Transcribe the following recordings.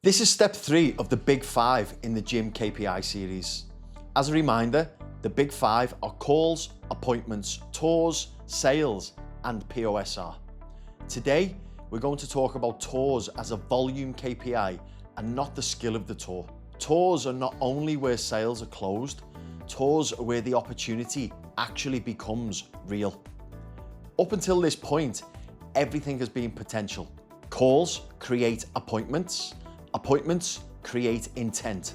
This is step 3 of the Big 5 in the Gym KPI series. As a reminder, the Big 5 are calls, appointments, tours, sales, and POSR. Today, we're going to talk about tours as a volume KPI and not the skill of the tour. Tours are not only where sales are closed, tours are where the opportunity actually becomes real. Up until this point, everything has been potential. Calls create appointments, appointments create intent,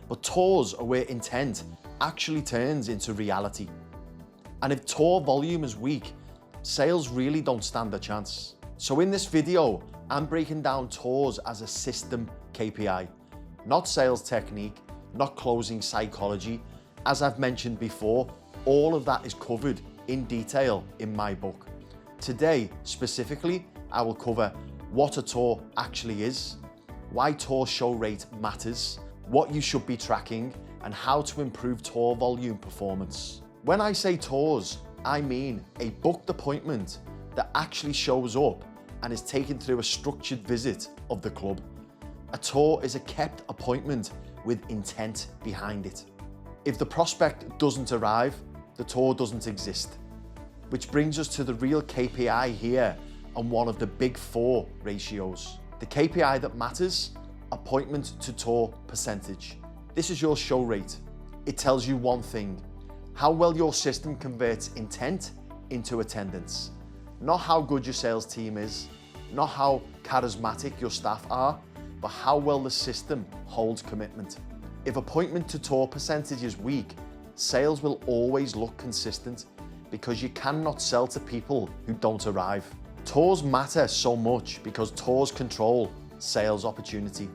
but tours are where intent actually turns into reality. And if tour volume is weak, sales really don't stand a chance. So in this video, I'm breaking down tours as a system KPI, not sales technique, not closing psychology. As I've mentioned before, all of that is covered in detail in my book. Today, specifically, I will cover what a tour actually is, why tour show rate matters, what you should be tracking, and how to improve tour volume performance. When I say tours, I mean a booked appointment that actually shows up and is taken through a structured visit of the club. A tour is a kept appointment with intent behind it. If the prospect doesn't arrive, the tour doesn't exist. Which brings us to the real KPI here and one of the big 4 ratios. The KPI that matters, appointment to tour percentage. This is your show rate. It tells you one thing, how well your system converts intent into attendance. Not how good your sales team is, not how charismatic your staff are, but how well the system holds commitment. If appointment to tour percentage is weak, sales will always look consistent because you cannot sell to people who don't arrive. Tours matter so much because tours control sales opportunity.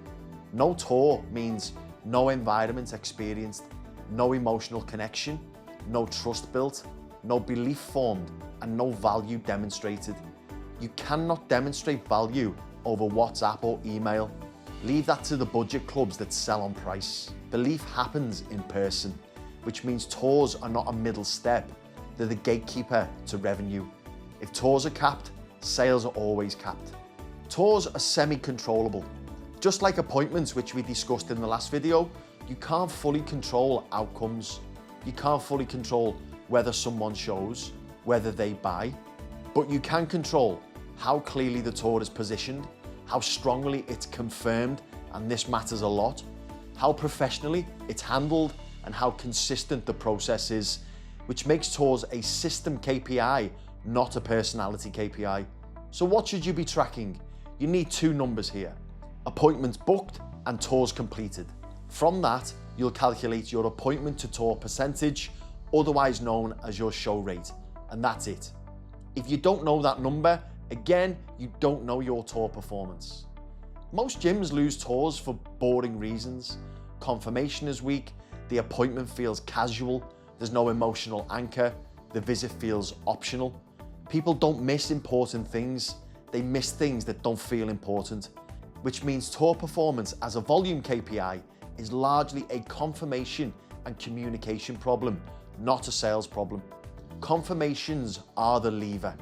No tour means no environment experienced, no emotional connection, no trust built, no belief formed, and no value demonstrated. You cannot demonstrate value over WhatsApp or email. Leave that to the budget clubs that sell on price. Belief happens in person, which means tours are not a middle step. They're the gatekeeper to revenue. If tours are capped, sales are always capped. Tours are semi-controllable. Just like appointments, which we discussed in the last video, you can't fully control outcomes. You can't fully control whether someone shows, whether they buy, but you can control how clearly the tour is positioned, how strongly it's confirmed, and this matters a lot, how professionally it's handled, and how consistent the process is, which makes tours a system KPI, not a personality KPI. So what should you be tracking? You need 2 numbers here, appointments booked and tours completed. From that, you'll calculate your appointment to tour percentage, otherwise known as your show rate, and that's it. If you don't know that number, again, you don't know your tour performance. Most gyms lose tours for boring reasons. Confirmation is weak, the appointment feels casual, there's no emotional anchor, the visit feels optional. People don't miss important things, they miss things that don't feel important, which means tour performance as a volume KPI is largely a confirmation and communication problem, not a sales problem. Confirmations are the lever.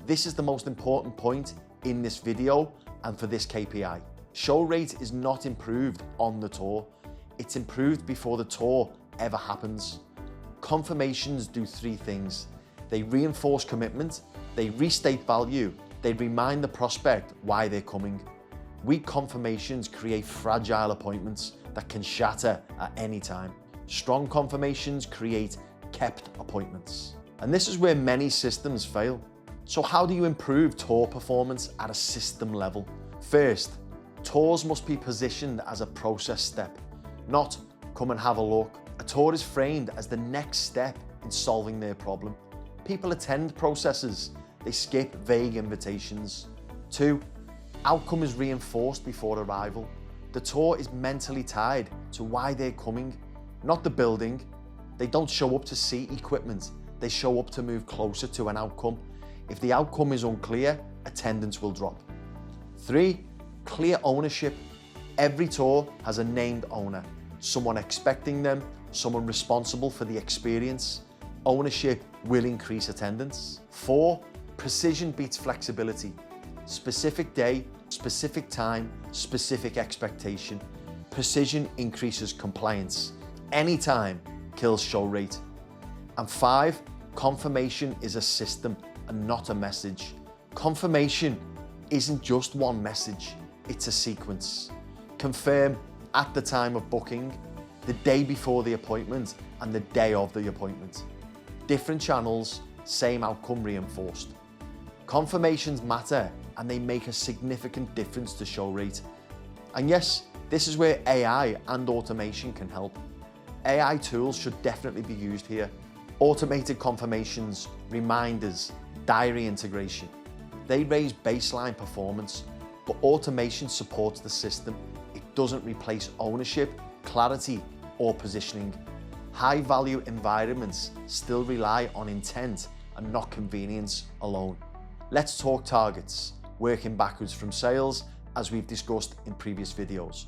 This is the most important point in this video and for this KPI. Show rate is not improved on the tour, it's improved before the tour ever happens. Confirmations do 3 things. They reinforce commitment, they restate value, they remind the prospect why they're coming. Weak confirmations create fragile appointments that can shatter at any time. Strong confirmations create kept appointments. And this is where many systems fail. So how do you improve tour performance at a system level? First, tours must be positioned as a process step, not come and have a look. A tour is framed as the next step in solving their problem. People attend processes, they skip vague invitations. 2, outcome is reinforced before arrival. The tour is mentally tied to why they're coming, not the building. They don't show up to see equipment, they show up to move closer to an outcome. If the outcome is unclear, attendance will drop. 3, clear ownership. Every tour has a named owner, someone expecting them, someone responsible for the experience. Ownership will increase attendance. 4, precision beats flexibility. Specific day, Specific time, specific expectation. Precision increases compliance. Anytime kills show rate. And 5, confirmation is a system and not a message. Confirmation isn't just one message, it's a sequence. Confirm at the time of booking, the day before the appointment, and the day of the appointment. Different channels, same outcome reinforced. Confirmations matter and they make a significant difference to show rate. And yes, this is where AI and automation can help. AI tools should definitely be used here. Automated confirmations, reminders, diary integration. They raise baseline performance, but automation supports the system. It doesn't replace ownership, clarity, or positioning. High-value environments still rely on intent and not convenience alone. Let's talk targets, working backwards from sales, as we've discussed in previous videos.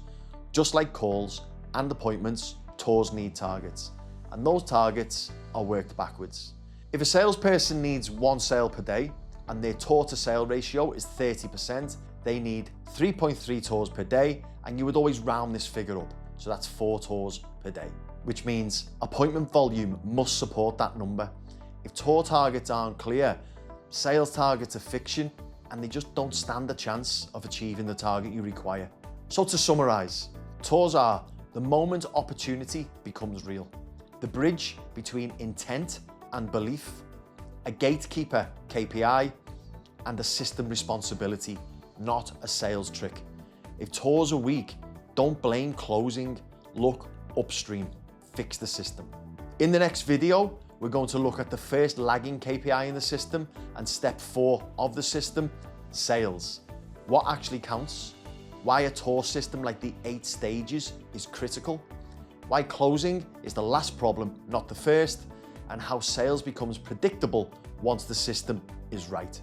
Just like calls and appointments, tours need targets, and those targets are worked backwards. If a salesperson needs 1 sale per day and their tour to sale ratio is 30%, they need 3.3 tours per day, and you would always round this figure up. So that's 4 tours per day, which means appointment volume must support that number. If tour targets aren't clear, sales targets are fiction, and they just don't stand a chance of achieving the target you require. So to summarize, tours are the moment opportunity becomes real, the bridge between intent and belief, a gatekeeper KPI, and a system responsibility, not a sales trick. If tours are weak, don't blame closing, look upstream, fix the system. In the next video, we're going to look at the first lagging KPI in the system and step 4 of the system, sales. What actually counts? Why a tour system like the 8 stages is critical, why closing is the last problem, not the first, and how sales becomes predictable once the system is right.